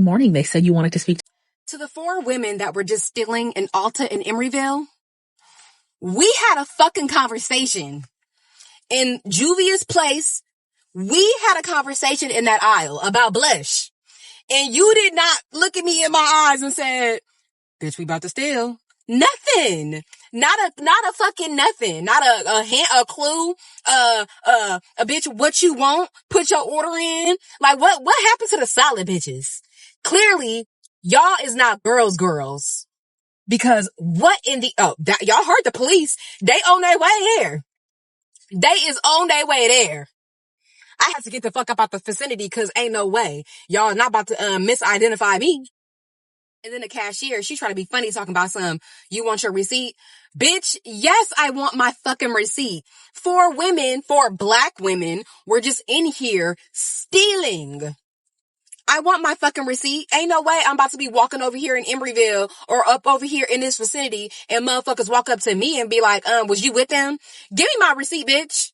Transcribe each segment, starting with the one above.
morning they said you wanted to speak To the 4 women that were just stealing in Ulta and Emeryville, we had a fucking conversation. In Juvia's place, we had a conversation in that aisle about blush. And you did not look at me in my eyes and said, bitch, we about to steal. Nothing. Not a fucking nothing. Not a hint, a clue, a bitch, what you want, put your order in. Like, what happened to the solid bitches? Clearly, y'all is not girls. Because what in the, y'all heard the police. They on their way here. They is on their way there. I have to get the fuck up out the vicinity because ain't no way. Y'all not about to misidentify me. And then the cashier, she trying to be funny talking about you want your receipt? Bitch, yes, I want my fucking receipt. 4 black women were just in here stealing. I want my fucking receipt. Ain't no way I'm about to be walking over here in Emeryville or up over here in this vicinity and motherfuckers walk up to me and be like, was you with them? Give me my receipt, bitch.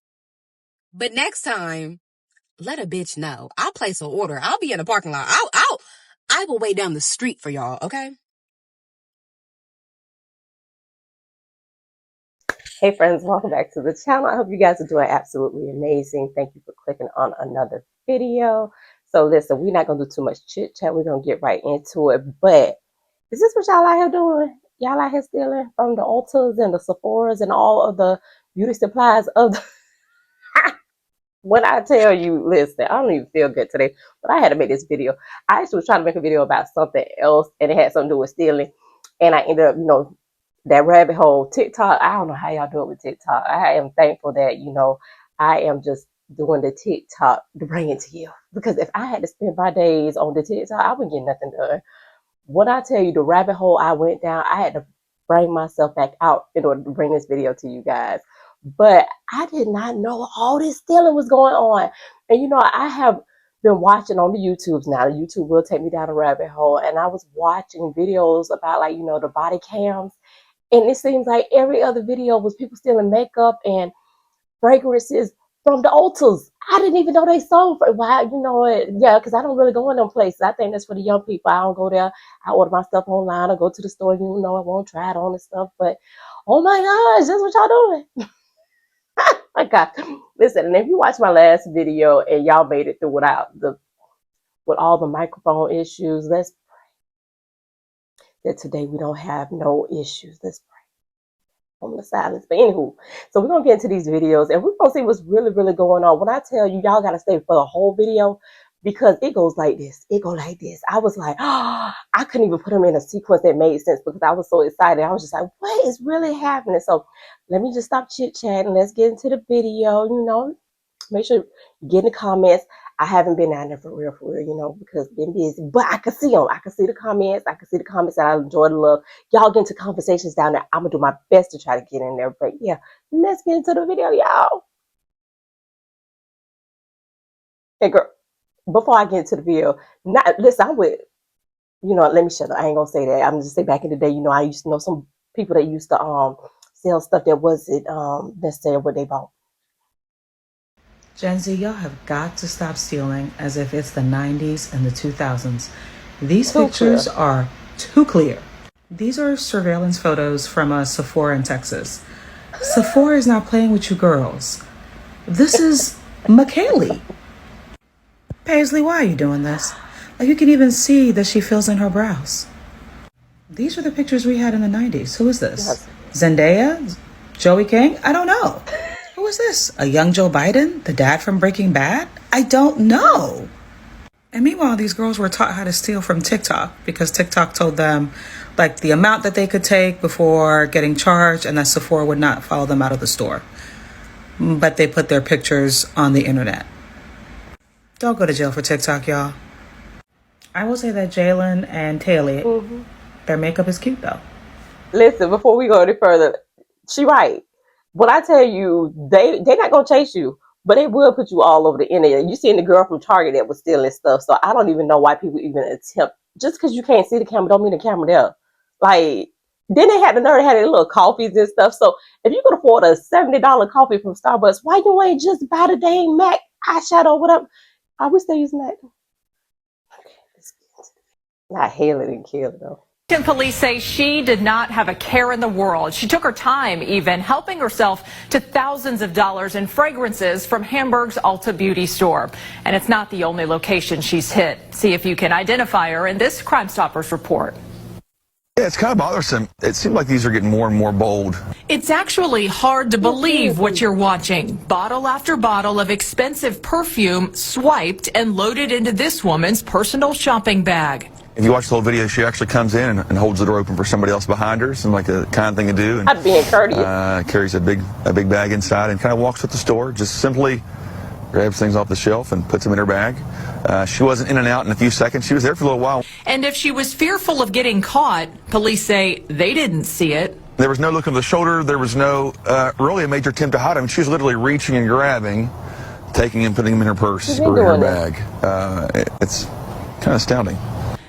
But next time, let a bitch know. I'll place an order. I'll be in the parking lot. I will wait down the street for y'all, okay? Hey friends, welcome back to the channel. I hope you guys are doing absolutely amazing. Thank you for clicking on another video. So listen, we're not going to do too much chit chat. We're going to get right into it. But is this what y'all out here doing? Y'all out here stealing from the Ultas and the Sephoras and all of the beauty supplies of the... When I tell you, listen, I don't even feel good today, but I had to make this video. I actually was trying to make a video about something else and it had something to do with stealing. And I ended up, that rabbit hole, TikTok. I don't know how y'all do it with TikTok. I am thankful that, I am just doing the TikTok to bring it to you. Because if I had to spend my days on the TikTok, I wouldn't get nothing done. When I tell you the rabbit hole I went down, I had to bring myself back out in order to bring this video to you guys. But I did not know all this stealing was going on. And, I have been watching on the YouTubes now. YouTube will take me down a rabbit hole. And I was watching videos about, the body cams. And it seems like every other video was people stealing makeup and fragrances from the Ultas. I didn't even know they sold. Why, yeah, because I don't really go in them places. I think that's for the young people. I don't go there. I order my stuff online or go to the store. I won't try it on and stuff. But, oh my gosh, that's what y'all doing. My God. Listen, and if you watch my last video and y'all made it through with all the microphone issues, let's pray that today we don't have no issues. Let's pray on the silence. But anywho, so we're going to get into these videos and we're going to see what's really, really going on. When I tell you, y'all got to stay for the whole video because it goes like this. It goes like this. I was like, I couldn't even put them in a sequence that made sense because I was so excited. I was just like, what is really happening? So let me just stop chit-chatting. Let's get into the video, Make sure you get in the comments. I haven't been down there for real, because I've been busy. But I can see them. I can see the comments. I can see the comments that I enjoy the love. Y'all get into conversations down there. I'm going to do my best to try to get in there. But yeah, let's get into the video, y'all. Hey, girl, before I get into the video, listen, I'm with, let me shut up. I ain't going to say that. I'm just say back in the day, I used to know some people that used to sell stuff that wasn't necessarily what they bought. Gen Z, y'all have got to stop stealing as if it's the 90s and the 2000s. These pictures are too clear. These are surveillance photos from a Sephora in Texas. Sephora is not playing with you girls. This is McKaylee. Paisley, why are you doing this? Like, you can even see that she fills in her brows. These are the pictures we had in the 90s. Who is this? Yes. Zendaya? Joey King? I don't know. Who is this? A young Joe Biden? The dad from Breaking Bad? I don't know. And meanwhile, these girls were taught how to steal from TikTok because TikTok told them the amount that they could take before getting charged and that Sephora would not follow them out of the store. But they put their pictures on the internet. Don't go to jail for TikTok, y'all. I will say that Jalen and Taylor, their makeup is cute though. Listen, before we go any further, she right. When I tell you, they're not going to chase you, but they will put you all over the internet. You seen the girl from Target that was stealing stuff, so I don't even know why people even attempt. Just because you can't see the camera don't mean the camera there. Then they had the nerve to have their little coffees and stuff. So if you could afford a $70 coffee from Starbucks, why you ain't just buy the dang MAC eyeshadow? What up? Are we still using that? Not Haley didn't kill her, though. Police say she did not have a care in the world. She took her time, even helping herself to thousands of dollars in fragrances from Hamburg's Ulta beauty store. And it's not the only location she's hit. See if you can identify her in this Crime Stoppers report. Yeah, it's kind of bothersome. It seems like these are getting more and more bold. It's actually hard to believe what you're watching. Bottle after bottle of expensive perfume swiped and loaded into this woman's personal shopping bag. If you watch the whole video, she actually comes in and holds the door open for somebody else behind her. Seems like a kind thing to do. And, I'm being courteous. Carries a big bag inside and kind of walks with the store. Just simply grabs things off the shelf and puts them in her bag. She wasn't in and out in a few seconds. She was there for a little while. And if she was fearful of getting caught, police say they didn't see it. There was no look on the shoulder. There was no really a major attempt to hide him. She was literally reaching and grabbing, taking and putting them in her purse or in her bag. It's kind of astounding.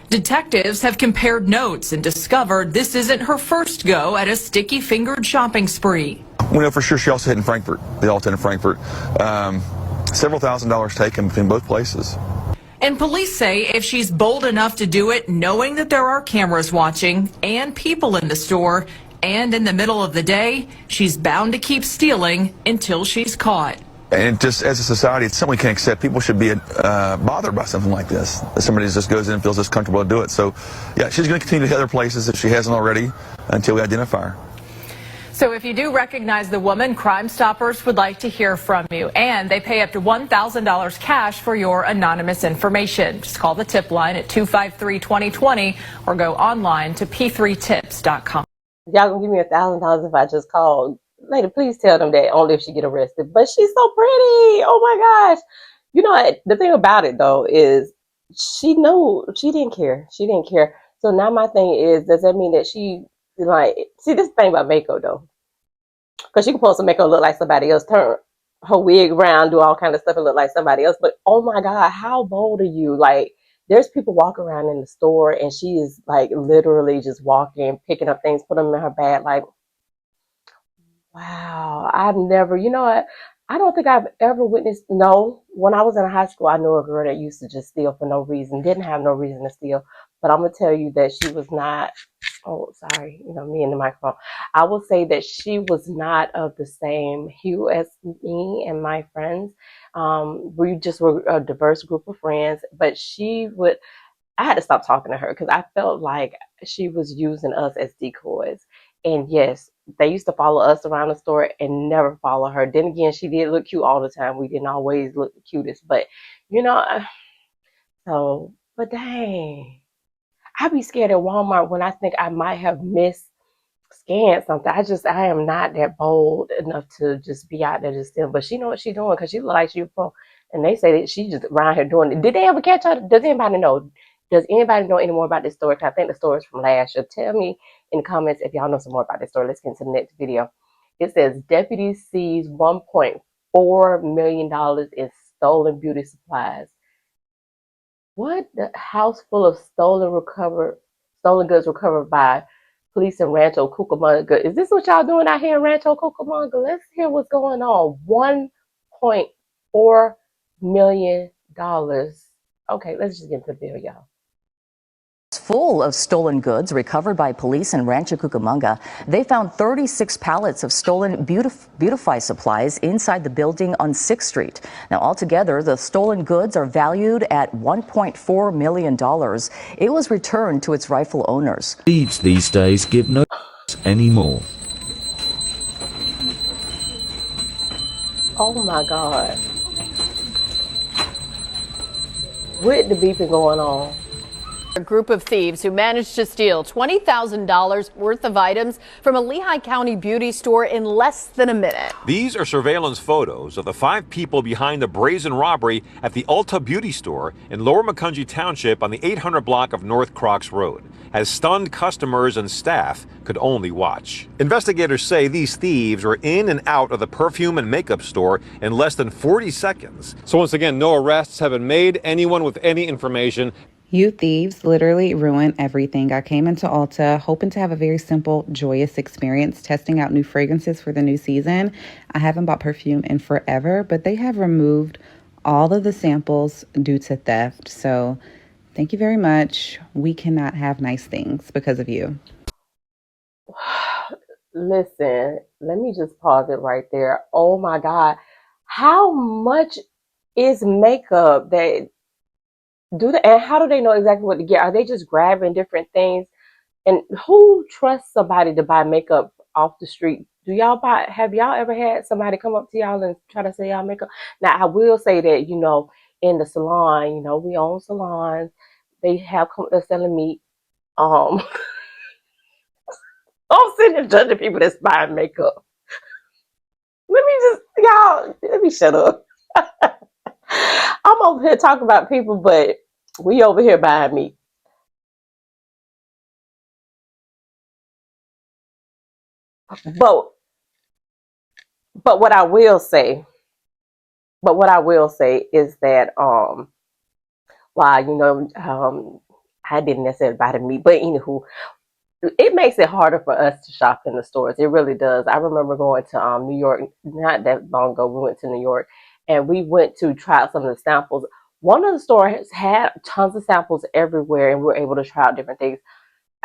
Detectives have compared notes and discovered this isn't her first go at a sticky-fingered shopping spree. We know for sure she also hit in Frankfurt, the Ulta in Frankfurt. Several $1,000s taken between both places. And police say if she's bold enough to do it, knowing that there are cameras watching and people in the store, and in the middle of the day, she's bound to keep stealing until she's caught. And just as a society, it's something we can't accept. People should be bothered by something like this. Somebody just goes in and feels this comfortable to do it. So, yeah, she's going to continue to hit other places if she hasn't already until we identify her. So if you do recognize the woman, Crime Stoppers would like to hear from you. And they pay up to $1,000 cash for your anonymous information. Just call the tip line at 253-2020 or go online to p3tips.com. Y'all gonna give me $1,000 if I just call? Lady, please tell them that only if she get arrested. But she's so pretty. Oh my gosh. You know, the thing about it though is she knew she didn't care. She didn't care. So now my thing is, does that mean that she like, see this thing about makeup though? Because she can supposed to make her look like somebody else, turn her wig around, do all kind of stuff and look like somebody else. But oh my God, how bold are you? Like, there's people walking around in the store and she is like literally just walking, picking up things, putting them in her bag. Like, wow, I've never, you know what? I don't think I've ever witnessed, no, when I was in high school, I knew a girl that used to just steal for no reason, didn't have no reason to steal. But I'm going to tell you that she was not, oh, sorry, you know, me and the microphone. I will say that she was not of the same hue as me and my friends. We just were a diverse group of friends, but I had to stop talking to her because I felt like she was using us as decoys. And yes, they used to follow us around the store and never follow her. Then again, she did look cute all the time. We didn't always look the cutest, but you know, so, but dang, I'd be scared at Walmart when I think I might have scanned something. I am not that bold enough to just be out there just stealing. But she know what she's doing because she look like she's pro. And they say that she just around here doing it. Did they ever catch her? Does anybody know? Does anybody know any more about this story? 'Cause I think the story is from last year. Tell me in the comments if y'all know some more about this story. Let's get into the next video. It says deputies seize $1.4 million in stolen beauty supplies. What? The house full of stolen goods recovered by police in Rancho Cucamonga. Is this what y'all doing out here in Rancho Cucamonga? Let's hear what's going on. $1.4 million. Okay, let's just get into the video, y'all. Full of stolen goods recovered by police in Rancho Cucamonga. They found 36 pallets of stolen beautify supplies inside the building on 6th Street. Now, altogether, the stolen goods are valued at $1.4 million. It was returned to its rightful owners. Thieves these days give no anymore. Oh my God. What the beeping going on? A group of thieves who managed to steal $20,000 worth of items from a Lehigh County beauty store in less than a minute. These are surveillance photos of the 5 people behind the brazen robbery at the Ulta beauty store in Lower Macungie Township on the 800 block of North Crocs Road, as stunned customers and staff could only watch. Investigators say these thieves were in and out of the perfume and makeup store in less than 40 seconds. So once again, no arrests have been made. Anyone with any information. You thieves literally ruined everything. I came into Ulta hoping to have a very simple, joyous experience, testing out new fragrances for the new season. I haven't bought perfume in forever, but they have removed all of the samples due to theft. So Thank you very much. We cannot have nice things because of you. Listen, let me just pause it right there. Oh my God. How much is makeup that and how do they know exactly what to get? Are they just grabbing different things? And who trusts somebody to buy makeup off the street? Have y'all ever had somebody come up to y'all and try to sell y'all makeup? Now, I will say that, in the salon, we own salons. They have they're selling meat. Um, I'm sitting there judging people that's buying makeup. Let me shut up. I'm over here talking about people, but we over here buying meat. But but what I will say, is that while I didn't necessarily buy the meat, but anywho, it makes it harder for us to shop in the stores. It really does. I remember going to New York not that long ago. We went to New York and we went to try out some of the samples. One of the stores had tons of samples everywhere, and we were able to try out different things.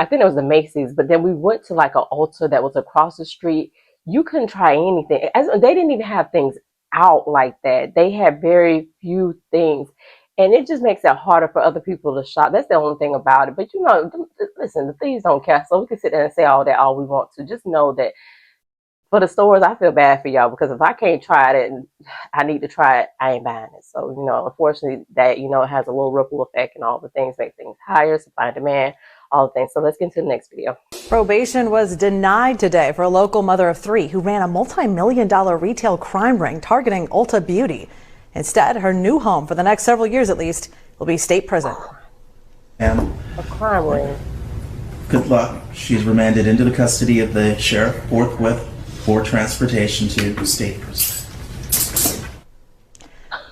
I think it was the Macy's, but then we went to like an Ulta that was across the street. You couldn't try anything. They didn't even have things out like that. They had very few things. And it just makes it harder for other people to shop. That's the only thing about it. But listen, the thieves don't care. So we can sit there and say all we want to. Just know that for the stores, I feel bad for y'all, because if I can't try it and I need to try it, I ain't buying it. So, unfortunately that, it has a little ripple effect, and all the things make things higher, supply and demand, all the things. So let's get into the next video. Probation was denied today for a local mother of 3 who ran a multi-million-dollar retail crime ring targeting Ulta Beauty. Instead, her new home for the next several years at least will be state prison. A crime ring. Good luck. She's remanded into the custody of the sheriff forthwith for transportation to state prison.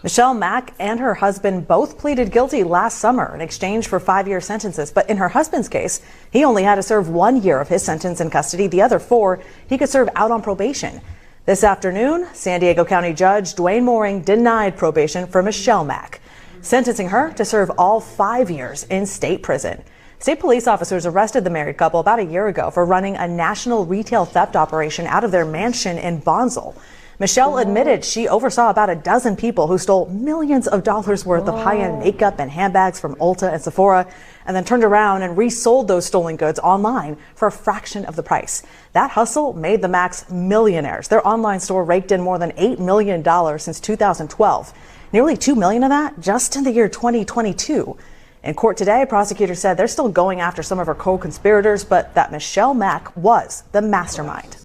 Michelle Mack and her husband both pleaded guilty last summer in exchange for 5-year sentences. But in her husband's case, he only had to serve 1 year of his sentence in custody. The other 4 he could serve out on probation. This afternoon, San Diego County Judge Dwayne Mooring denied probation for Michelle Mack, sentencing her to serve all 5 years in state prison. State police officers arrested the married couple about a year ago for running a national retail theft operation out of their mansion in Bonsall. Michelle admitted she oversaw about a dozen people who stole millions of dollars worth of high-end makeup and handbags from Ulta and Sephora, and then turned around and resold those stolen goods online for a fraction of the price. That hustle made the Macks millionaires. Their online store raked in more than $8 million since 2012. Nearly $2 million of that just in the year 2022. In court today, prosecutors said they're still going after some of her co-conspirators, but that Michelle Mack was the mastermind.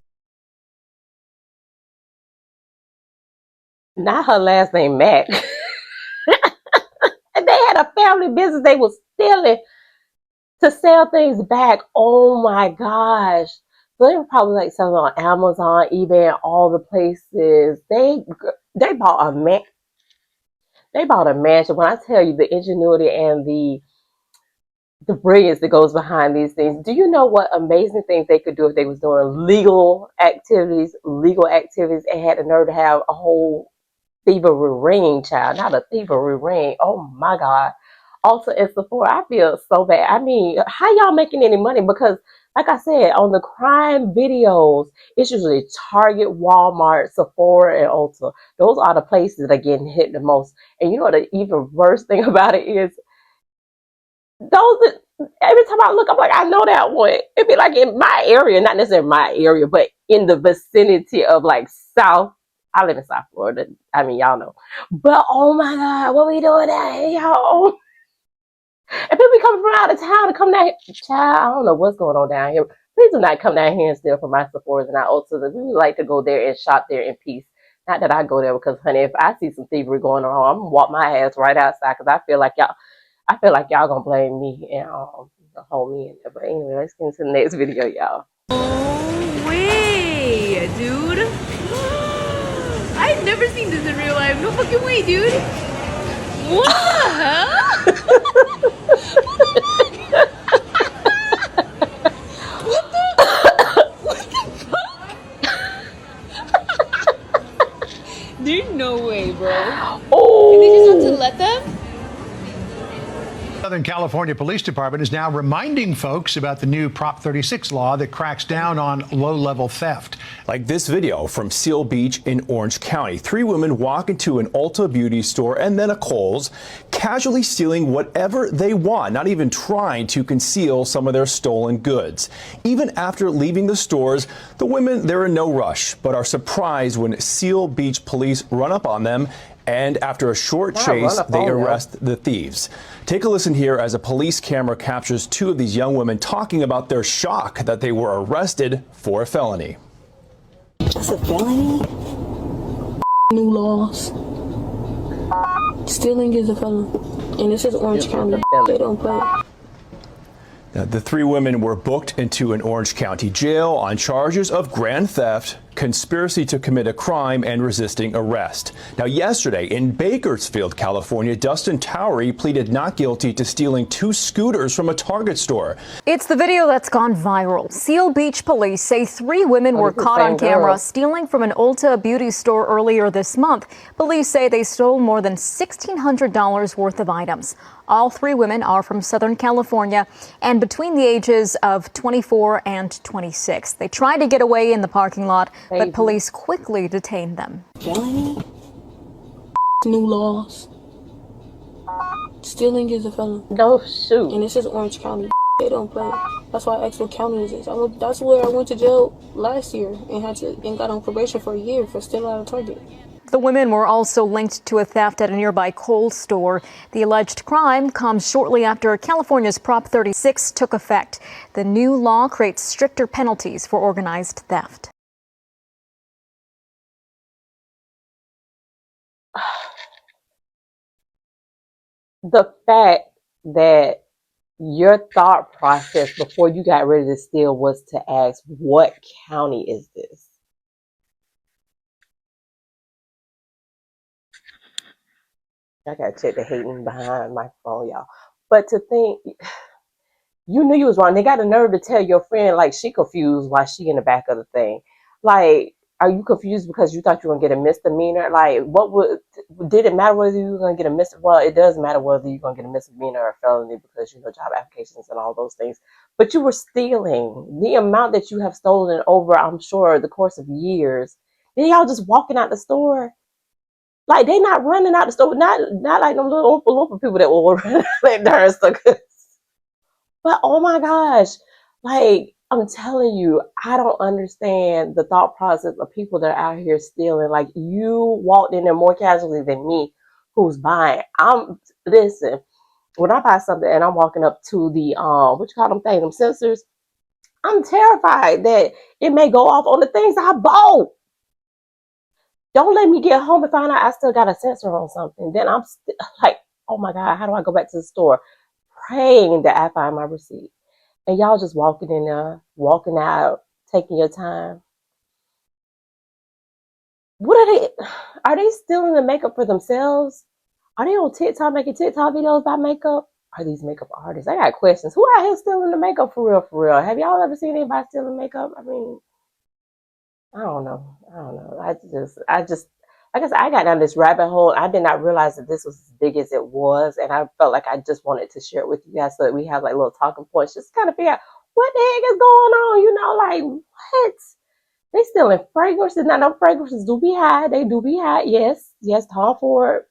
Not her last name, Mac. And they had a family business. They were stealing to sell things back. Oh my gosh. So they were probably like selling on Amazon, eBay, and all the places. They bought a man. They bought a mansion. When I tell you the ingenuity and the brilliance that goes behind these things, do you know what amazing things they could do if they was doing legal activities, and had the nerve to have a whole thievery ring, child, not a thievery ring. Oh my God. Ulta and Sephora, I feel so bad. I mean, how y'all making any money? Because like I said, on the crime videos, it's usually Target, Walmart, Sephora, and Ulta. Those are the places that are getting hit the most. And you know what the even worst thing about it is? Every time I look, I'm like, I know that one. It'd be like in my area, not necessarily my area, but in the vicinity of like South. I live in South Florida. I mean, y'all know. But oh my God, what we doing out here, y'all? And people be coming from out of town to come down here. Child, I don't know what's going on down here. Please do not come down here and steal from my Sephora's and our Ultas. We would like to go there and shop there in peace. Not that I go there, because honey, if I see some thievery going on, I'm gonna walk my ass right outside, because I feel like y'all gonna blame me and hold me in there. But anyway, let's get into the next video, y'all. No way, dude. I've never seen this in real life. No fucking way, dude. What the hell? What the fuck? There's no way, bro. Oh. And they just have to let them? Southern California Police Department is now reminding folks about the new Prop 36 law that cracks down on low-level theft. Like this video from Seal Beach in Orange County. 3 women walk into an Ulta beauty store and then a Kohl's, casually stealing whatever they want, not even trying to conceal some of their stolen goods. Even after leaving the stores, the women, they're in no rush, but are surprised when Seal Beach police run up on them, and after a short chase, they arrest the thieves. Take a listen here as a police camera captures 2 of these young women talking about their shock that they were arrested for a felony. That's a felony? New laws. Stealing is a felony. And this is Orange County. They don't play. Now, the 3 women were booked into an Orange County jail on charges of grand theft, conspiracy to commit a crime, and resisting arrest. Now, yesterday in Bakersfield, California, Dustin Towery pleaded not guilty to stealing 2 scooters from a Target store. It's the video that's gone viral. Seal Beach police say 3 women were caught on camera stealing from an Ulta beauty store earlier this month. Police say they stole more than $1,600 worth of items. All 3 women are from Southern California and between the ages of 24 and 26. They tried to get away in the parking lot, but police quickly detained them. Felony? New laws. Stealing is a felony. No, shoot. And this is Orange County. They don't play. That's why I asked what county is this. That's where I went to jail last year and got on probation for a year for stealing out of Target. The women were also linked to a theft at a nearby Kohl's store. The alleged crime comes shortly after California's Prop 36 took effect. The new law creates stricter penalties for organized theft. The fact that your thought process before you got ready to steal was to ask, what county is this? I gotta check the hating behind my phone, y'all. But to think, you knew you was wrong. They got the nerve to tell your friend, like, she confused why she in the back of the thing. Like, are you confused because you thought you were gonna get a misdemeanor? Like, did it matter whether you were gonna get a misdemeanor? Well, it does matter whether you're gonna get a misdemeanor or a felony because, job applications and all those things. But you were stealing. The amount that you have stolen over, I'm sure, the course of years. Then y'all just walking out the store. Like, they not running out the store, not like them little Oompa Loompa people that will run out that darn stuff. But oh my gosh, like, I'm telling you, I don't understand the thought process of people that are out here stealing. Like, you walked in there more casually than me, who's buying. Listen, when I buy something and I'm walking up to the what you call them things, them sensors, I'm terrified that it may go off on the things I bought. Don't let me get home and find out I still got a sensor on something. Then I'm like, oh my God, how do I go back to the store? Praying that I find my receipt. And y'all just walking in there, walking out, taking your time. Are they stealing the makeup for themselves? Are they on TikTok making TikTok videos about makeup? Are these makeup artists? I got questions. Who out here stealing the makeup for real, for real? Have y'all ever seen anybody stealing makeup? I mean, I don't know. I just, like I said, I got down this rabbit hole. I did not realize that this was as big as it was. And I felt like I just wanted to share it with you guys so that we have like little talking points, just kind of figure out what the heck is going on. Like, what? They stealing fragrances. Now, no fragrances do be high. They do be high. Yes, Tom Ford.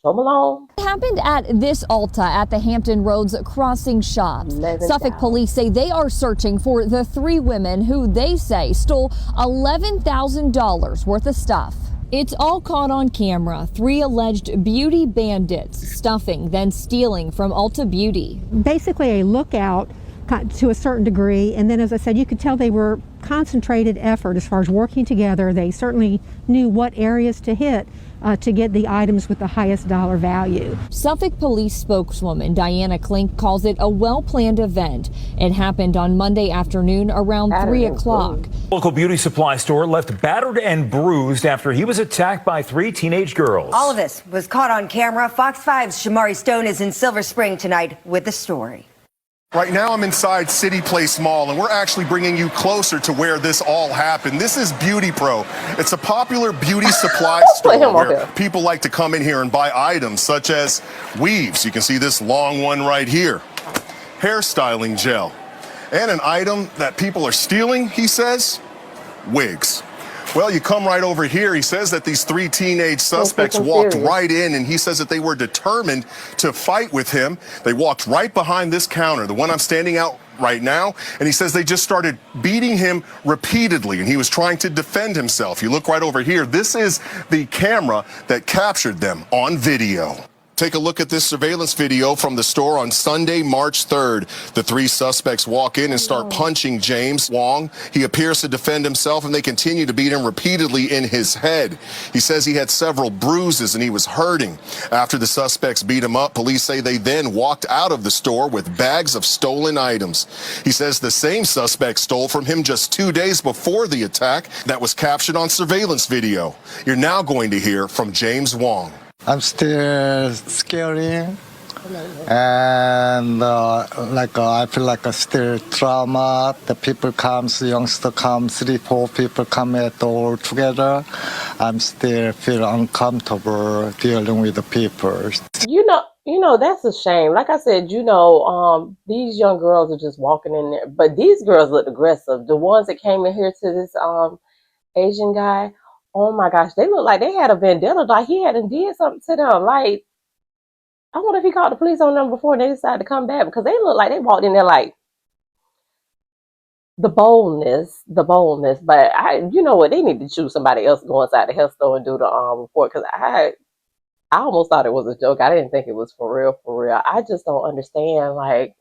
Joe Malone. It happened at this Ulta at the Hampton Roads Crossing Shops. Suffolk police say they are searching for the 3 women who they say stole $11,000 worth of stuff. It's all caught on camera. 3 alleged beauty bandits stuffing, then stealing from Ulta Beauty. Basically a lookout to a certain degree, and then as I said, you could tell they were concentrated effort as far as working together. They certainly knew what areas to hit to get the items with the highest dollar value. Suffolk police spokeswoman Diana Klink calls it a well-planned event. It happened on Monday afternoon around 3 o'clock. Local beauty supply store left battered and bruised after he was attacked by 3 teenage girls. All of this was caught on camera. Fox 5's Shamari Stone is in Silver Spring tonight with the story. Right now I'm inside City Place Mall, and we're actually bringing you closer to where this all happened. This is Beauty Pro. It's a popular beauty supply store where people like to come in here and buy items such as weaves. You can see this long one right here. Hairstyling gel. And an item that people are stealing, he says, wigs. Well, you come right over here. He says that these 3 teenage suspects walked right in, and he says that they were determined to fight with him. They walked right behind this counter, the one I'm standing out right now, and he says they just started beating him repeatedly, and he was trying to defend himself. You look right over here. This is the camera that captured them on video. Take a look at this surveillance video from the store on Sunday, March 3rd. The 3 suspects walk in and start punching James Wong. He appears to defend himself, and they continue to beat him repeatedly in his head. He says he had several bruises and he was hurting. After the suspects beat him up, police say they then walked out of the store with bags of stolen items. He says the same suspect stole from him just 2 days before the attack that was captured on surveillance video. You're now going to hear from James Wong. I'm still scary, and I feel like a still trauma. The people comes, youngster comes, 3, 4 people come at all together. I'm still feel uncomfortable dealing with the people. You know, that's a shame. Like I said, these young girls are just walking in there, but these girls look aggressive. The ones that came in here to this Asian guy. Oh my gosh, they look like they had a vendetta, like he hadn't did something to them. Like, I wonder if he called the police on them before they decided to come back, because they look like they walked in there like the boldness. But you know what, they need to choose somebody else to go inside the health store and do the report, because I almost thought it was a joke. I didn't think it was for real. I just don't understand. Like,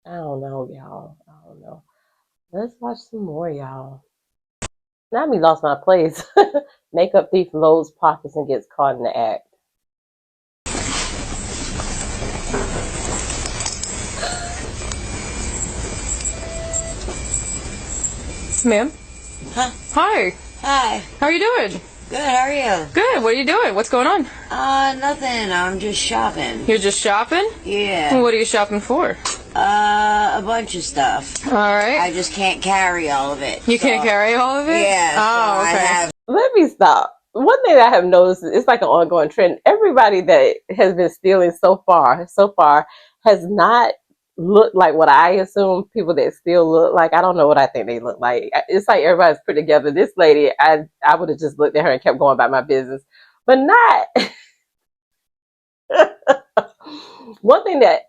I don't know, y'all. I don't know. Let's watch some more, y'all. Now me lost my place. Makeup thief loads pockets and gets caught in the act. Ma'am? Huh? Hi. Hi. How are you doing? Good, how are you? Good. What are you doing? What's going on? Nothing. I'm just shopping. You're just shopping? Yeah. What are you shopping for? A bunch of stuff. All right. I just can't carry all of it. You can't carry all of it? Yeah. Oh, so okay. Let me stop. One thing I have noticed, it's like an ongoing trend. Everybody that has been stealing so far has not looked like what I assume people that still look like. I don't know what I think they look like. It's like everybody's put together. This lady, I would have just looked at her and kept going about my business, but not. One thing that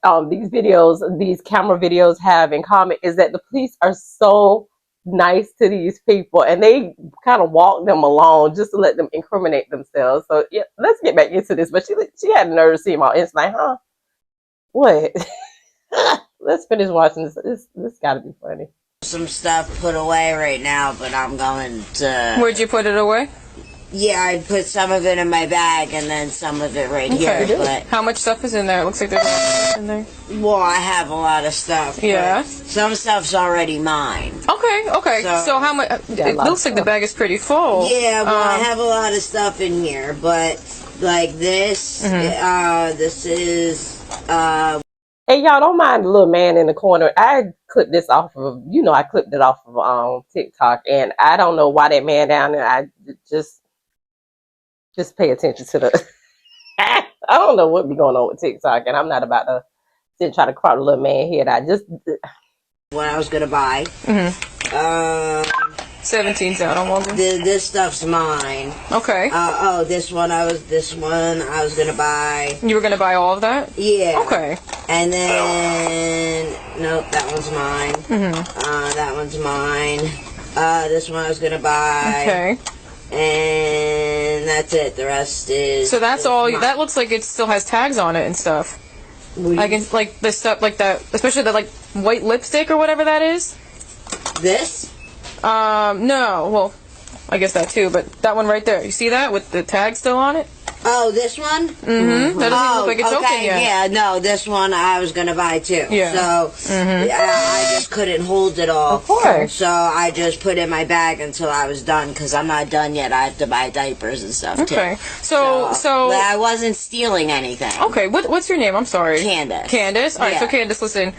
these camera videos have in common is that the police are so nice to these people, and they kind of walk them along just to let them incriminate themselves. So yeah, let's get back into this. But she had the nerve to see him all. It's like, huh? What? Let's finish watching this. This got to be funny. Some stuff put away right now, but I'm going to... Where'd you put it away? Yeah, I put some of it in my bag and then some of it right here. But how much stuff is in there? It looks like there's a lot of stuff in there. Well, I have a lot of stuff. Yeah. Some stuff's already mine. Okay. So how much? It looks like the bag is pretty full. Yeah, well, I have a lot of stuff in here, but like this, this is... Hey, y'all, don't mind the little man in the corner. I clipped this off of, I clipped it off of TikTok, and I don't know why that man down there, I just pay attention to the, I don't know what be going on with TikTok, and I'm not about to sit and try to crop the little man head. What I was going to buy. 17's out on Walgreens. This stuff's mine. Okay. This one I was gonna buy. You were gonna buy all of that? Yeah. Okay. And then nope, that one's mine. That one's mine. This one I was gonna buy. Okay. And that's it. The rest is. So that's all. Mine. That looks like it still has tags on it and stuff. I can like the stuff like that, especially the like white lipstick or whatever that is. This. No, well, I guess that too, but that one right there. You see that with the tag still on it? Oh, this one? Mm-hmm. That doesn't look like it's open yet. Yeah, no, this one I was going to buy too. Yeah. So, I just couldn't hold it all. Of course. So, I just put it in my bag until I was done, because I'm not done yet. I have to buy diapers and stuff too. Okay. So But I wasn't stealing anything. Okay, what's your name? I'm sorry. Candace. Candace? Alright, Yeah. so Candace, listen.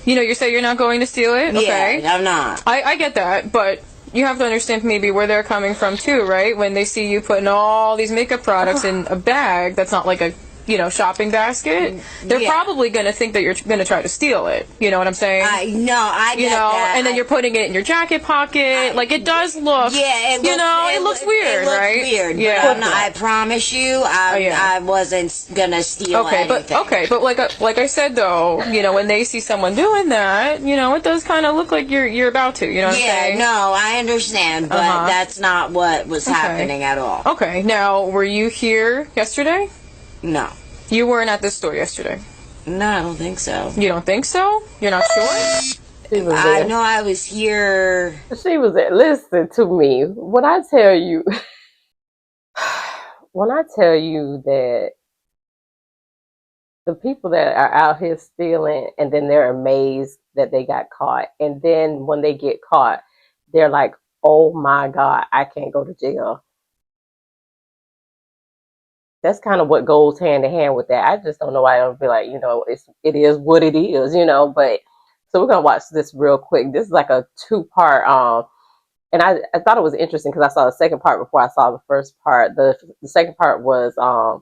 You know, you say you're not going to steal it? Okay. Yeah, I'm not. I get that, but you have to understand maybe where they're coming from too, right? When they see you putting all these makeup products in a bag that's not like a, you know, shopping basket, they're probably going to think that you're going to try to steal it. You know what I'm saying? I get that. And then you're putting it in your jacket pocket. Like, it does look, it looks weird, right? Weird, yeah. but I promise you, I wasn't going to steal anything. But like I said though, you know, when they see someone doing that, you know, it does kind of look like you're about to, you know what I'm saying? No, I understand, but that's not what was happening at all. Okay, now, were you here yesterday? No. You weren't at this store yesterday? No, I don't think so. You don't think so? You're not sure? I know I was here. She was there. Listen to me. When I tell you that the people that are out here stealing and then they're amazed that they got caught, and then when they get caught, they're like, oh my God, I can't go to jail. That's kind of what goes hand in hand with that. I just don't know why I don't be like, you know, it is what it is, you know. But so we're gonna watch this real quick. This is like a 2-part. And I thought it was interesting because I saw the second part before I saw the first part. The second part was the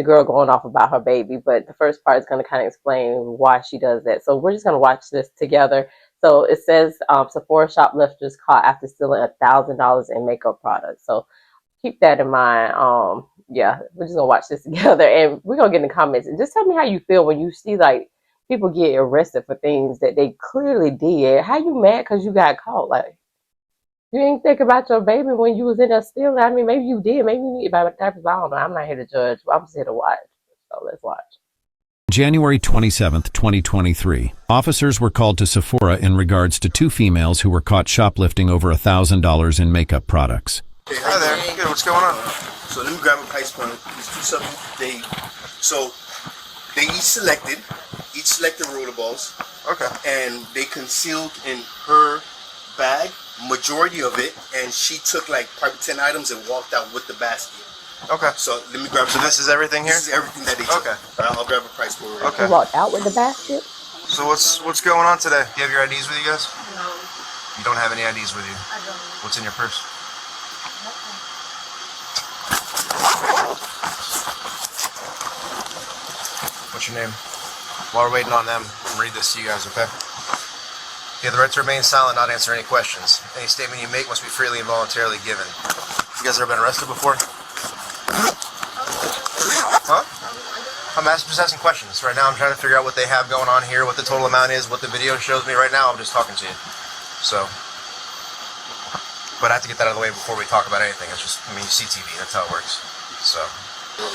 girl going off about her baby, but the first part is going to kind of explain why she does that. So we're just going to watch this together. So it says Sephora shoplifters caught after stealing $1,000 in makeup products. So keep that in mind. Yeah, we're just gonna watch this together, and we're gonna get in the comments and just tell me how you feel when you see like people get arrested for things that they clearly did. How you mad because you got caught? Like, you didn't think about your baby when you was in there stealing. I mean, maybe you did. Maybe you need about diapers. I don't know. I'm not here to judge. I'm just here to watch. So let's watch. January 27th, 2023. Officers were called to Sephora in regards to 2 females who were caught shoplifting over $1,000 in makeup products. Hey, hi there. Good. What's going on? So let me grab a price point. These 2 something. They each selected rollerballs. Okay. And they concealed in her bag majority of it, and she took like probably 10 items and walked out with the basket. Okay. So let me grab. So this is everything here. This is everything that they took. Okay. I'll grab a price for it. Okay. You walked out with the basket. So what's going on today? Do you have your IDs with you guys? No. You don't have any IDs with you? I don't. What's in your purse? What's your name? While we're waiting on them, I'm read this to you guys, okay? You have the right to remain silent, not answer any questions. Any statement you make must be freely and voluntarily given. You guys ever been arrested before? Huh? I'm just asking questions. Right now I'm trying to figure out what they have going on here, what the total amount is, what the video shows me. Right now I'm just talking to you. So, but I have to get that out of the way before we talk about anything. It's just, I mean, you see TV, that's how it works. So. Well,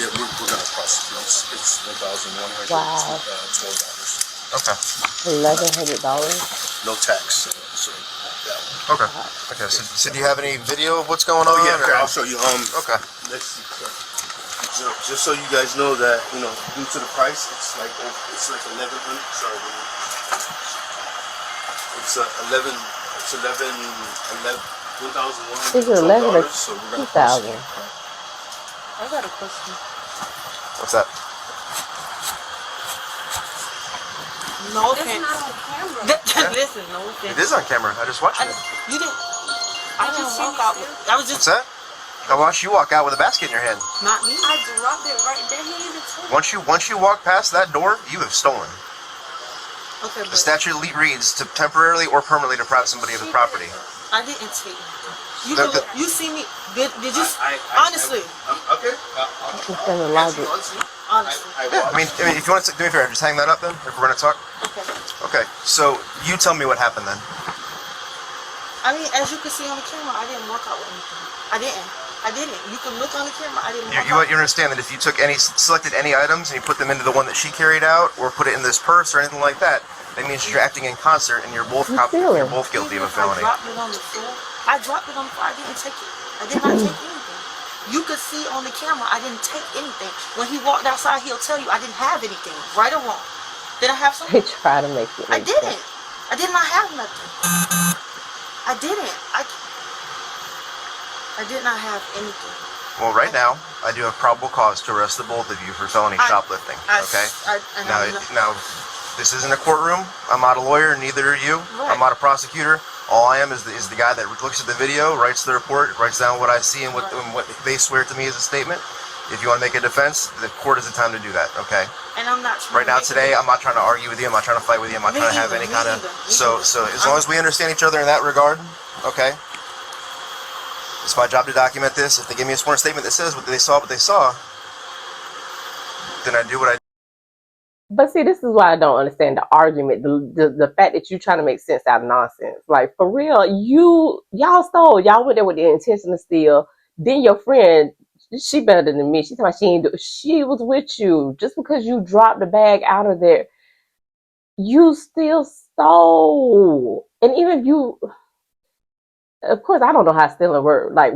yeah, we're going to prosecute. It's $1,112. Wow. Okay. $1,100. No tax. So that one. Okay. Okay. So do you have any video of what's going on? Oh yeah. Okay, or? I'll show you. Okay. Let's see. Just so you guys know that due to the price, it's like 1,100. Sorry. It's 11. It's 1,100. Is it 11 or 2,000? I got a question. What's that? No, it's not on camera. Listen, no offense. It is on camera. I just watched it. You didn't. I just walk out. I was just. What's that? I watched you walk out with a basket in your hand. Not me. I dropped it right there. He even told me. Once you walk past that door, you have stolen. Okay, the statute reads to temporarily or permanently deprive somebody of the property. I didn't take anything. You see me? Did you? Honestly. Okay. Honestly. I mean, if you want to do me a favor, just hang that up then. If we're going to talk. Okay. Okay. So you tell me what happened then. I mean, as you can see on the camera, I didn't walk out with anything. I didn't. You can look on the camera. I didn't. You understand that if you selected any items and you put them into the one that she carried out, or put it in this purse or anything like that, that means you're acting in concert and you're both guilty of a felony. I dropped it on the floor. I didn't take it. I did not take anything. You could see on the camera I didn't take anything. When he walked outside, he'll tell you I didn't have anything, right or wrong. Did I have something? They try to make it. I didn't. I did not have nothing. I didn't. I did not have anything. Well, right now, I do have probable cause to arrest the both of you for felony shoplifting. Okay? Now, This isn't a courtroom. I'm not a lawyer, neither are you. Right. I'm not a prosecutor. All I am is the guy that looks at the video, writes the report, writes down what I see and what they swear to me as a statement. If you want to make a defense, the court is the time to do that, okay? And I'm not right now today, I'm not trying to argue with you. I'm not trying to fight with you. I'm not trying to have any kind of... So as long as we understand each other in that regard, okay? It's my job to document this. If they give me a sworn statement that says what they saw, then I do what I do. But see, this is why I don't understand the argument, the fact that you're trying to make sense out of nonsense. Like, for real, y'all stole. Y'all went there with the intention to steal. Then your friend... She better than me. She thought she ain't do. She was with you. Just because you dropped the bag out of there, you still stole. And even if you, of course, I don't know how stealing works. Like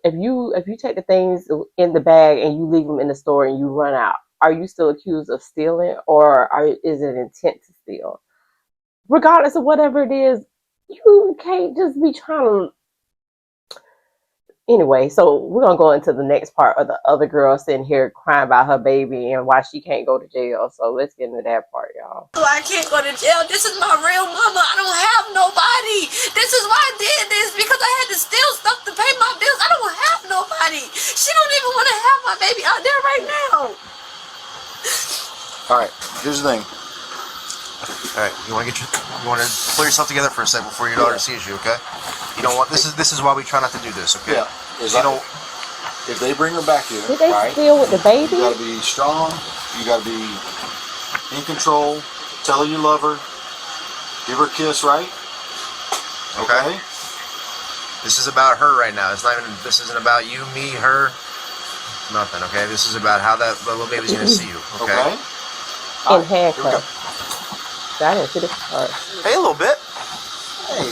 if you take the things in the bag and you leave them in the store and you run out, are you still accused of stealing, or is it intent to steal? Regardless of whatever it is, you can't just be trying to. Anyway, so we're gonna go into the next part of the other girl sitting here crying about her baby and why she can't go to jail. So let's get into that part, y'all. So I can't go to jail. This is my real mama. I don't have nobody. This is why I did this, because I had to steal stuff to pay my bills. I don't have nobody. She don't even want to have my baby out there right now. All right, here's the thing. All right, you want to pull yourself together for a second before your daughter sees you, okay? You don't want this is why we try not to do this, okay? Yeah. If they bring her back here, did they steal with the baby? You gotta be strong. You gotta be in control. Tell her you love her. Give her a kiss, right? Okay. This is about her right now. This isn't about you, me, her, nothing. Okay. This is about how that little baby's gonna see you. Okay. In handcuffs. I didn't see this part. Hey, a little bit. Hey.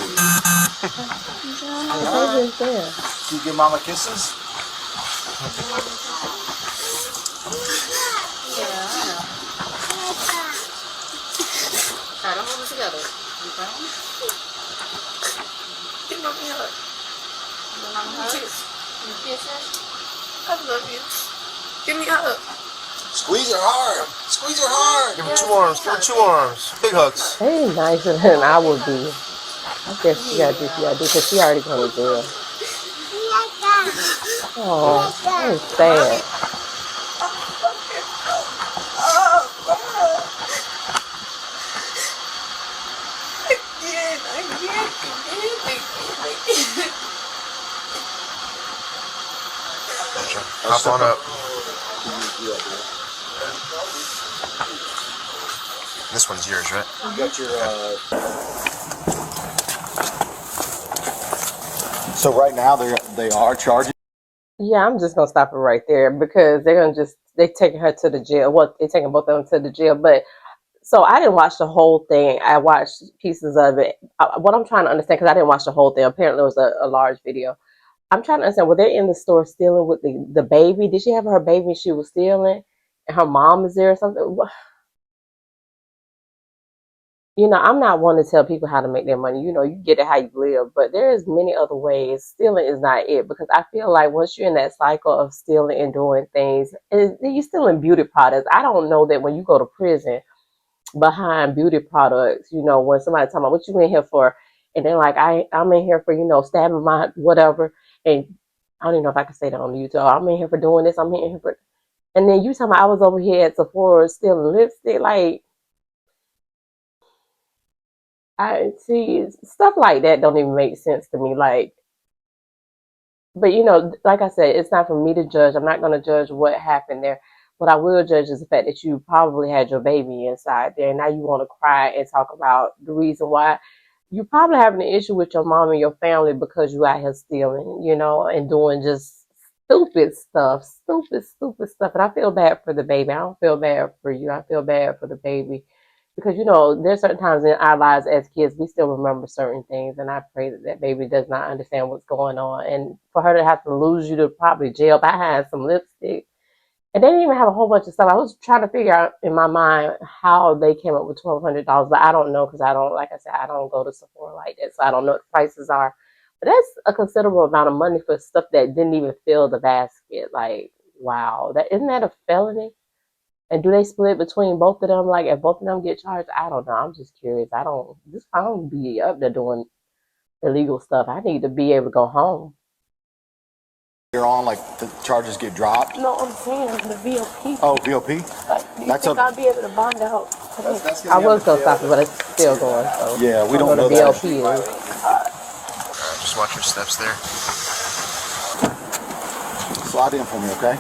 There. You give mama kisses? Try to hold it together. Okay? Give mommy a hug. Give mommy a hug. You kiss her? I love you. Give me a hug. Squeeze her hard. Squeeze her hard. Give her 2 arms. Give her 2 arms. Big hugs. Hey, nicer than I would be. I guess she gotta do because she already going to jail. Oh, that is sad. Hop on up. This one's yours, right? You got your, So right now they are charging. Yeah, I'm just gonna stop it right there because they're taking her to the jail. Well, they're taking both of them to the jail. But so I didn't watch the whole thing. I watched pieces of it. What I'm trying to understand, because I didn't watch the whole thing. Apparently, it was a large video. I'm trying to understand, were they in the store stealing with the baby? Did she have her baby and she was stealing, and her mom is there or something? You know, I'm not one to tell people how to make their money. You know, you get it how you live, but there's many other ways. Stealing is not it, because I feel like once you're in that cycle of stealing and doing things, you're stealing beauty products. I don't know that when you go to prison behind beauty products, you know, when somebody talking about what you in here for, and they're like, I'm in here for, you know, stabbing my whatever, and I don't even know if I can say that on YouTube. I'm in here for doing this. I'm in here for, and then you talking about I was over here at Sephora stealing lipstick, like. I see stuff like that don't even make sense to me. Like, but you know, like I said, it's not for me to judge. I'm not going to judge what happened there. What I will judge is the fact that you probably had your baby inside there, and now you want to cry and talk about the reason why. You're probably having an issue with your mom and your family because you out here stealing, you know, and doing just stupid stuff. And I feel bad for the baby. I don't feel bad for you. I feel bad for the baby. Because, you know, there's certain times in our lives as kids, we still remember certain things. And I pray that that baby does not understand what's going on. And for her to have to lose you to probably jail behind some lipstick. And they didn't even have a whole bunch of stuff. I was trying to figure out in my mind how they came up with $1,200. But I don't know, because I don't, like I said, I don't go to Sephora like that. So I don't know what the prices are. But that's a considerable amount of money for stuff that didn't even fill the basket. Like, wow. Isn't that a felony? And do they split between both of them? Like if both of them get charged, I don't know. I'm just curious. I don't be up there doing illegal stuff. I need to be able to go home. You're on, like, the charges get dropped? No, I'm saying the VOP. Oh, VOP? Like, do you think I'll be able to bond out? I was gonna stop it, but it's still going. So Yeah, we don't know the that. VOP is. Just watch your steps there. Slide in for me, okay?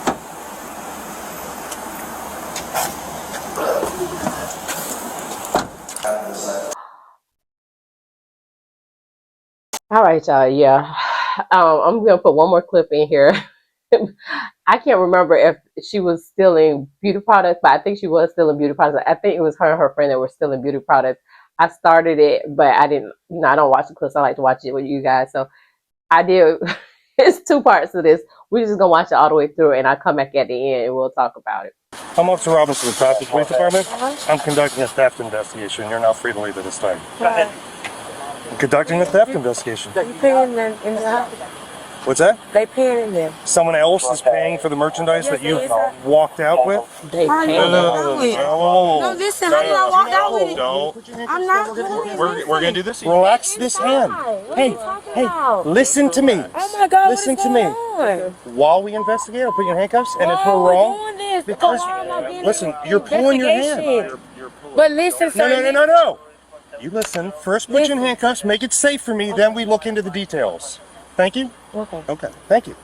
All right, y'all. Yeah, I'm gonna put one more clip in here. I can't remember if she was stealing beauty products, but I think she was stealing beauty products. I think it was her and her friend that were stealing beauty products. I started it, but I didn't. I don't watch the clips. I like to watch it with you guys. So I did. It's 2 parts to this. We're just gonna watch it all the way through, and I'll come back at the end and we'll talk about it. I'm Officer Robinson with the Traffic Police Department. I'm conducting a theft investigation. You're now free to leave at this time. Go ahead. I'm conducting a theft investigation. You paying them in the house? What's that? They paying them. Someone else is paying for the merchandise that you walked out with? They No, No, listen, how did I walk out with it? Don't. I'm not doing it. We're gonna do this. Relax this hand. Hey, listen to me. Oh my God, Listen what is to me. going on? While we investigate, I'll put you in handcuffs, and if Why we're are we wrong, doing this? because Why am I being listen, involved you're in pulling your hand. investigation? But listen, sir. No. You listen. First, put you in handcuffs. Make it safe for me. Then we look into the details. Thank you. Okay. Thank you.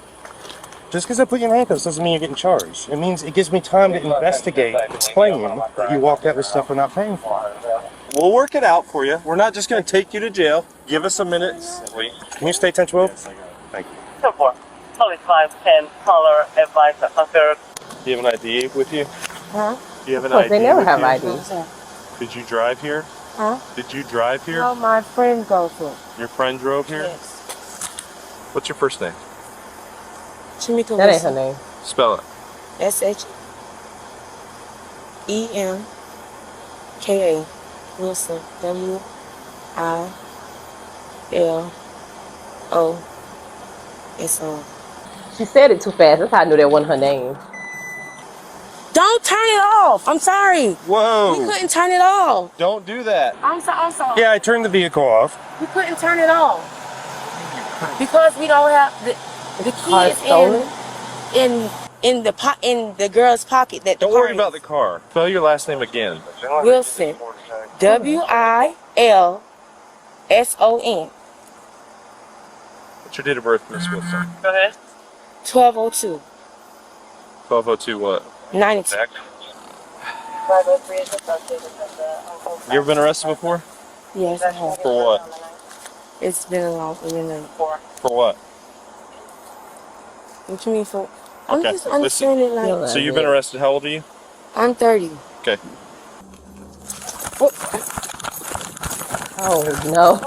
Just because I put you in handcuffs doesn't mean you're getting charged. It means it gives me time to investigate the claim that you walked out with stuff we're not paying for. We'll work it out for you. We're not just going to take you to jail. Give us a minute. Wait. Can you stay 1012? Thank you. 510, caller, advisor, officer. Do you have an ID with you? Huh? Do you have an Of course, ID? they never with have you? ID. Did you drive here? Huh? Did you drive here? No, my friend goes with. Your friend drove here? Yes. What's your first name? Chimika That ain't her Wilson. name. Spell it. SHEMKA Wilson. WILOSON. She said it too fast. That's how I knew that wasn't her name. Don't turn it off. I'm sorry. Whoa. We couldn't turn it off. Don't do that. I'm sorry. Yeah, I turned the vehicle off. We couldn't turn it off because we don't have the Car key is stolen? in the girl's pocket. That Don't worry about the car. Spell your last name again. Wilson. WILSON. What's your date of birth, Miss Wilson? Go ahead. 1202. 1202 what? 92. You ever been arrested before? Yes, I have. For what? It's been a long time. For what? What you mean for? I'm Okay, just understanding like. So you've been arrested. How old are you? I'm 30. Okay. Oh no.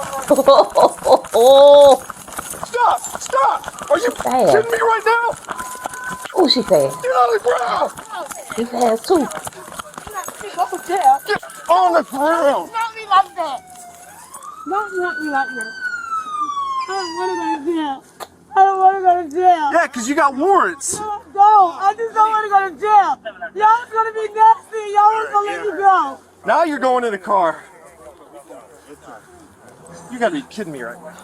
Stop! Are you kidding me right now? Oh, she fast. Get on the ground! She fast too. Get on the ground! Not me like that. Not me like that. I don't want to go to jail. I don't want to go to jail. Yeah, because you got warrants. No, I just don't want to go to jail. Y'all was going to be nasty. Y'all was going to let me go. Now you're going in the car. You gotta be kidding me right now.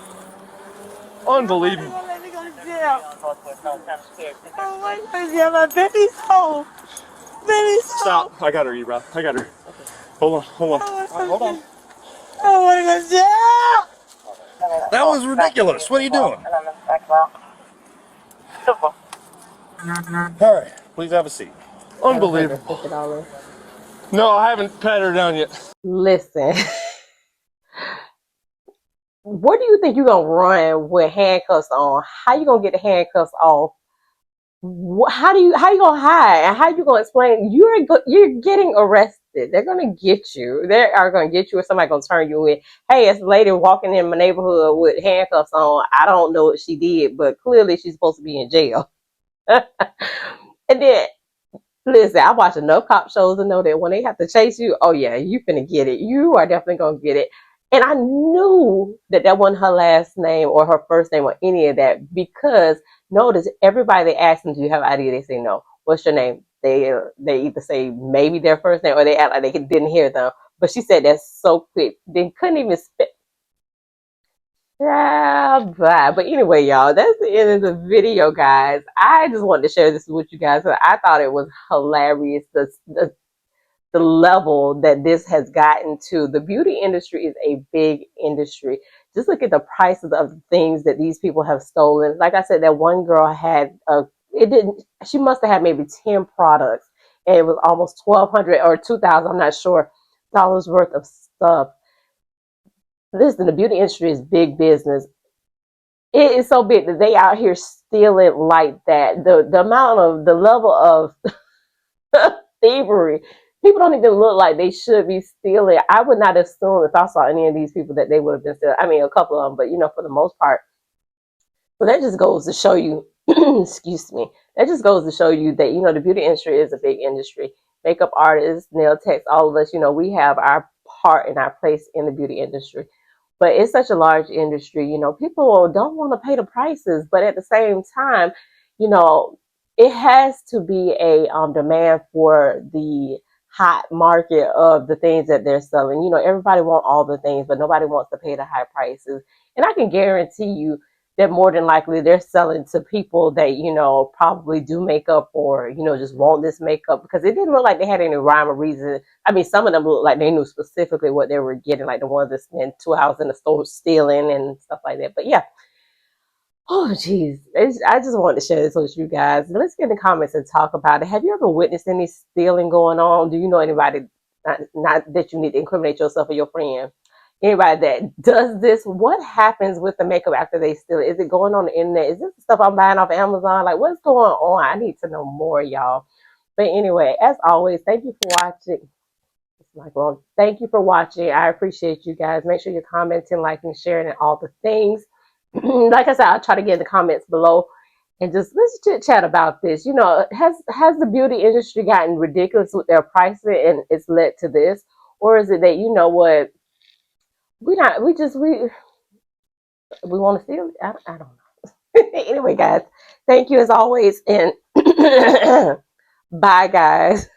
Unbelievable. Let me go to jail. I don't want to go to jail. My baby's home. Baby's home. Stop. I got her, E-Rob. I got her. Hold on. Hold on. I don't want to go to jail. That was ridiculous. What are you doing? All right. Please have a seat. Unbelievable. No, I haven't patted her down yet. Listen. Where do you think you're gonna run with handcuffs on? How you gonna get the handcuffs off? How you gonna hide? And how you gonna explain? You're getting arrested. They're gonna get you. They are gonna get you, or somebody gonna turn you in. Hey, it's a lady walking in my neighborhood with handcuffs on. I don't know what she did, but clearly she's supposed to be in jail. And then, listen, I watch enough cop shows to know that when they have to chase you, oh yeah, you finna get it. You are definitely gonna get it. And I knew that wasn't her last name or her first name or any of that, because notice everybody they ask them, do you have ID? They say no. What's your name? they either say maybe their first name or they act like they didn't hear them. But she said that so quick, they couldn't even spit. Yeah, bye. But anyway, y'all, that's the end of the video, guys. I just wanted to share this with you guys. I thought it was hilarious. The level that this has gotten to. The beauty industry is a big industry. Just look at the prices of the things that these people have stolen. Like I said, that one girl had she must have had maybe 10 products, and it was almost 1,200 or 2,000, I'm not sure, dollars worth of stuff. Listen, the beauty industry is big business. It is so big that they out here stealing like that. The amount of the level of thievery. People don't even look like they should be stealing. I would not assume if I saw any of these people that they would have been stealing. I mean, a couple of them, but for the most part. So that just goes to show you, excuse me, that just goes to show you that, the beauty industry is a big industry. Makeup artists, nail techs, all of us, we have our part and our place in the beauty industry. But it's such a large industry, people don't want to pay the prices, but at the same time, it has to be a demand for the hot market of the things that they're selling. Everybody wants all the things, but nobody wants to pay the high prices. And I can guarantee you that more than likely they're selling to people that, probably do makeup or, just want this makeup, because it didn't look like they had any rhyme or reason. I mean, some of them looked like they knew specifically what they were getting, like the ones that spent 2 hours in the store stealing and stuff like that. But yeah. Oh, geez. I just wanted to share this with you guys. Let's get in the comments and talk about it. Have you ever witnessed any stealing going on? Do you know anybody, not that you need to incriminate yourself or your friend, anybody that does this? What happens with the makeup after they steal it? Is it going on the internet? Is this the stuff I'm buying off Amazon? Like, what's going on? I need to know more, y'all. But anyway, as always, thank you for watching. Thank you for watching. I appreciate you guys. Make sure you're commenting, liking, sharing, and all the things. Like I said, I'll try to get in the comments below and just let's chit chat about this. Has the beauty industry gotten ridiculous with their pricing and it's led to this? Or is it that what we want to steal? I don't know. Anyway, guys, thank you as always, and bye, guys.